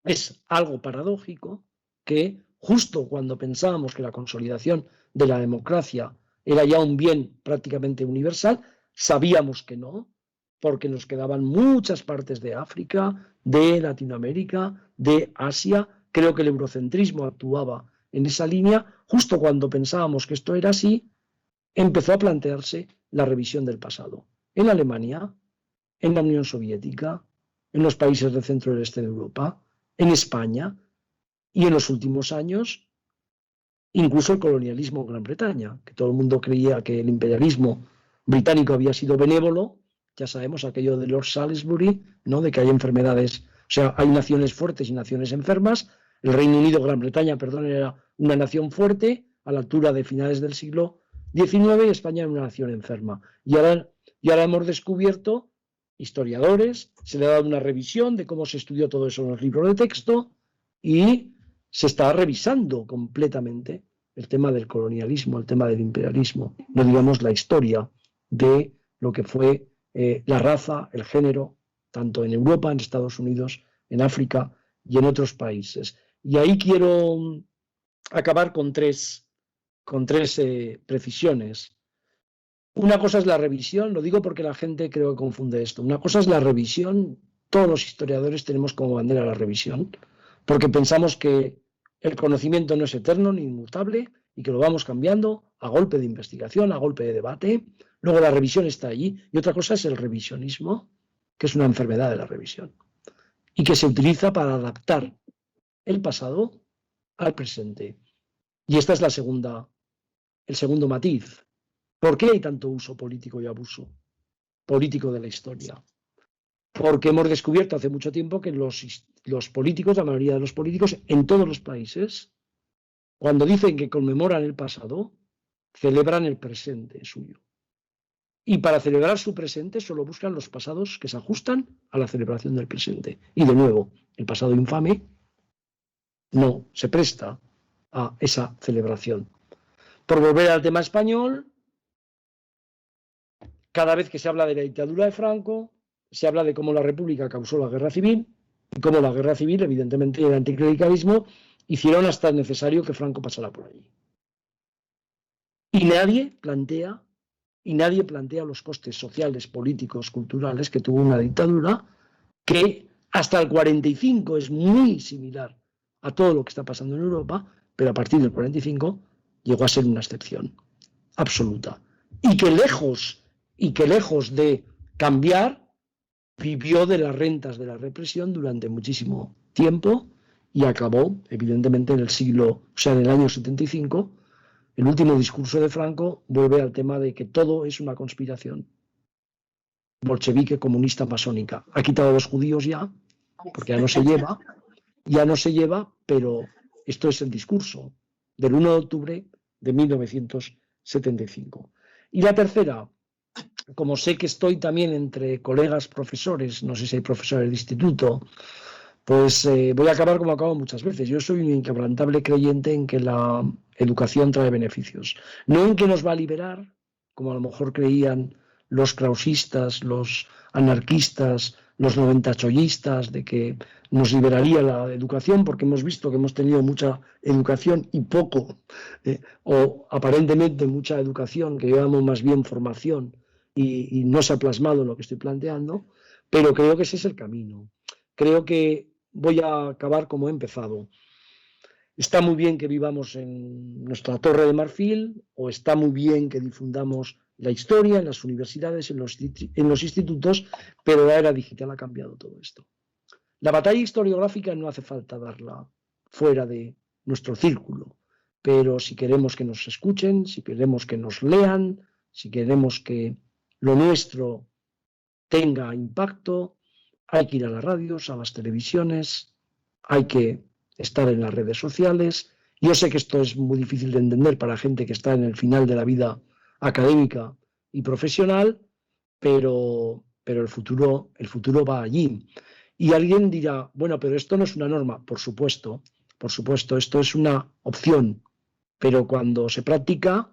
es algo paradójico que justo cuando pensábamos que la consolidación de la democracia era ya un bien prácticamente universal, sabíamos que no, porque nos quedaban muchas partes de África, de Latinoamérica, de Asia. Creo que el eurocentrismo actuaba en esa línea. Justo cuando pensábamos que esto era así, empezó a plantearse la revisión del pasado. En Alemania, en la Unión Soviética, en los países del centro y del este de Europa, en España y en los últimos años, incluso el colonialismo en Gran Bretaña, que todo el mundo creía que el imperialismo británico había sido benévolo. Ya sabemos aquello de Lord Salisbury, ¿no? De que hay enfermedades, o sea, hay naciones fuertes y naciones enfermas. El Reino Unido, Gran Bretaña, perdón, era una nación fuerte a la altura de finales del siglo XIX y España era una nación enferma. Y ahora hemos descubierto, historiadores, se le ha dado una revisión de cómo se estudió todo eso en los libros de texto y se está revisando completamente el tema del colonialismo, el tema del imperialismo, no digamos la historia de lo que fue la raza, el género, tanto en Europa, en Estados Unidos, en África y en otros países. Y ahí quiero acabar con tres precisiones. Una cosa es la revisión, lo digo porque la gente creo que confunde esto. Una cosa es la revisión, todos los historiadores tenemos como bandera la revisión, porque pensamos que el conocimiento no es eterno ni inmutable y que lo vamos cambiando a golpe de investigación, a golpe de debate. Luego la revisión está allí. Y otra cosa es el revisionismo, que es una enfermedad de la revisión y que se utiliza para adaptar el pasado al presente. Y esta es el segundo matiz. ¿Por qué hay tanto uso político y abuso político de la historia? Porque hemos descubierto hace mucho tiempo que los políticos, la mayoría de los políticos en todos los países, cuando dicen que conmemoran el pasado, celebran el presente suyo. Y para celebrar su presente solo buscan los pasados que se ajustan a la celebración del presente. Y de nuevo, el pasado infame no se presta a esa celebración. Por volver al tema español, cada vez que se habla de la dictadura de Franco, se habla de cómo la República causó la guerra civil y cómo la guerra civil, evidentemente, y el anticlericalismo hicieron hasta necesario que Franco pasara por allí. Y nadie plantea los costes sociales, políticos, culturales que tuvo una dictadura que hasta el 45 es muy similar a todo lo que está pasando en Europa, pero a partir del 45 llegó a ser una excepción absoluta. Y que lejos de cambiar, vivió de las rentas de la represión durante muchísimo tiempo y acabó, evidentemente, en el año 75. El último discurso de Franco vuelve al tema de que todo es una conspiración bolchevique, comunista, masónica. Ha quitado a los judíos ya, porque ya no se lleva, pero esto es el discurso del 1 de octubre de 1975. Y la tercera, como sé que estoy también entre colegas profesores, no sé si hay profesores de instituto, pues voy a acabar como acabo muchas veces. Yo soy un inquebrantable creyente en que la educación trae beneficios. No en que nos va a liberar, como a lo mejor creían los krausistas, los anarquistas, los noventachollistas, de que nos liberaría la educación, porque hemos visto que hemos tenido mucha educación y poco, o aparentemente mucha educación, que llevamos más bien formación, y no se ha plasmado en lo que estoy planteando, pero creo que ese es el camino. creo que voy a acabar como he empezado. Está muy bien que vivamos en nuestra Torre de Marfil, o está muy bien que difundamos la historia en las universidades, en los institutos, pero la era digital ha cambiado todo esto. La batalla historiográfica no hace falta darla fuera de nuestro círculo, pero si queremos que nos escuchen, si queremos que nos lean, si queremos que lo nuestro tenga impacto, hay que ir a las radios, a las televisiones, hay que estar en las redes sociales. Yo sé que esto es muy difícil de entender para gente que está en el final de la vida académica y profesional, pero el futuro va allí. Y alguien dirá, bueno, pero esto no es una norma. Por supuesto, esto es una opción, pero cuando se practica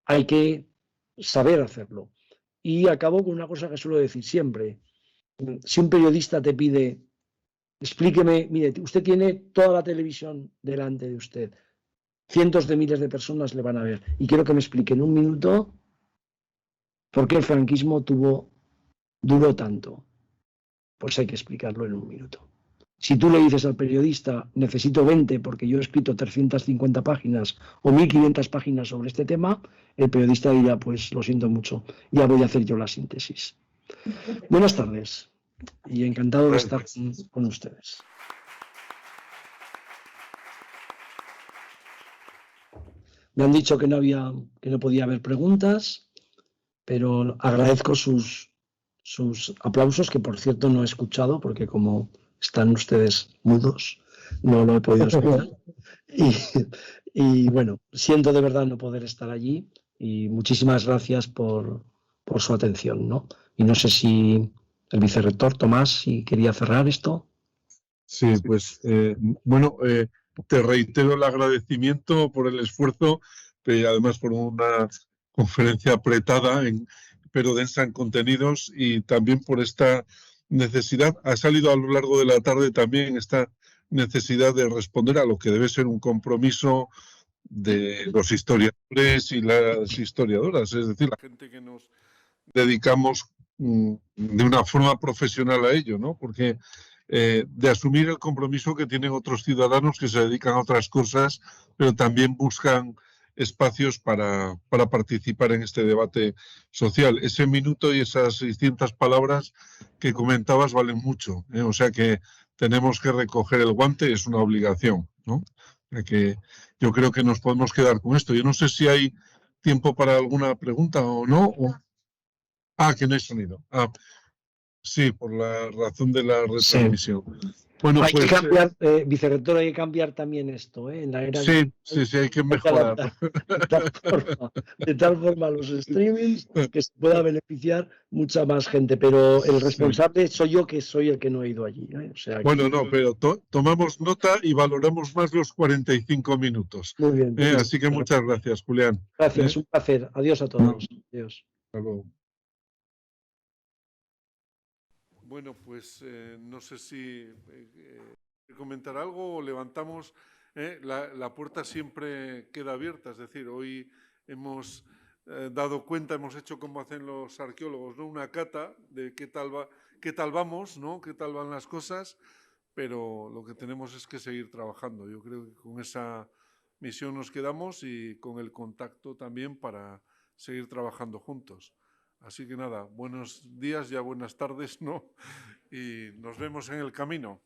hay que saber hacerlo. Y acabo con una cosa que suelo decir siempre. Si un periodista te pide, explíqueme, mire, usted tiene toda la televisión delante de usted, cientos de miles de personas le van a ver, y quiero que me explique en un minuto por qué el franquismo duró tanto. Pues hay que explicarlo en un minuto. Si tú le dices al periodista, necesito 20 porque yo he escrito 350 páginas o 1500 páginas sobre este tema, el periodista dirá, pues lo siento mucho, ya voy a hacer yo la síntesis. Buenas tardes y encantado de estar con ustedes. Me han dicho que no podía haber preguntas, pero agradezco sus aplausos, que por cierto no he escuchado, porque como están ustedes mudos, no lo he podido escuchar. Y bueno, siento de verdad no poder estar allí y muchísimas gracias por su atención, ¿no? Y no sé si el vicerrector Tomás, si quería cerrar esto. Sí, pues bueno, te reitero el agradecimiento por el esfuerzo, además por una conferencia apretada, pero densa en contenidos, y también por esta necesidad. Ha salido a lo largo de la tarde también esta necesidad de responder a lo que debe ser un compromiso de los historiadores y las historiadoras, es decir, la gente que nos dedicamos de una forma profesional a ello, ¿no? Porque de asumir el compromiso que tienen otros ciudadanos que se dedican a otras cosas, pero también buscan espacios para participar en este debate social. Ese minuto y esas 600 palabras que comentabas valen mucho, ¿eh? O sea que tenemos que recoger el guante, es una obligación, ¿no? O sea que yo creo que nos podemos quedar con esto. Yo no sé si hay tiempo para alguna pregunta o no. Que no hay sonido. Sí, por la razón de la retransmisión. Sí. Bueno, hay pues que cambiar, vicerrector, hay que cambiar también esto, en la era sí, hay que mejorar. De tal forma los streamings que se pueda beneficiar mucha más gente, pero el responsable soy yo, que soy el que no he ido allí. O sea, bueno, no, pero tomamos nota y valoramos más los 45 minutos. Muy bien. Así que muchas gracias, Julián. Gracias, un placer. Adiós a todos. Adiós. Hasta luego. Bueno, pues no sé si comentar algo o levantamos. La puerta siempre queda abierta, es decir, hoy hemos dado cuenta, hemos hecho como hacen los arqueólogos, ¿no? Una cata de qué tal vamos, ¿no? Qué tal van las cosas, pero lo que tenemos es que seguir trabajando. Yo creo que con esa misión nos quedamos y con el contacto también para seguir trabajando juntos. Así que nada, buenos días, ya buenas tardes, ¿no? Y nos vemos en el camino.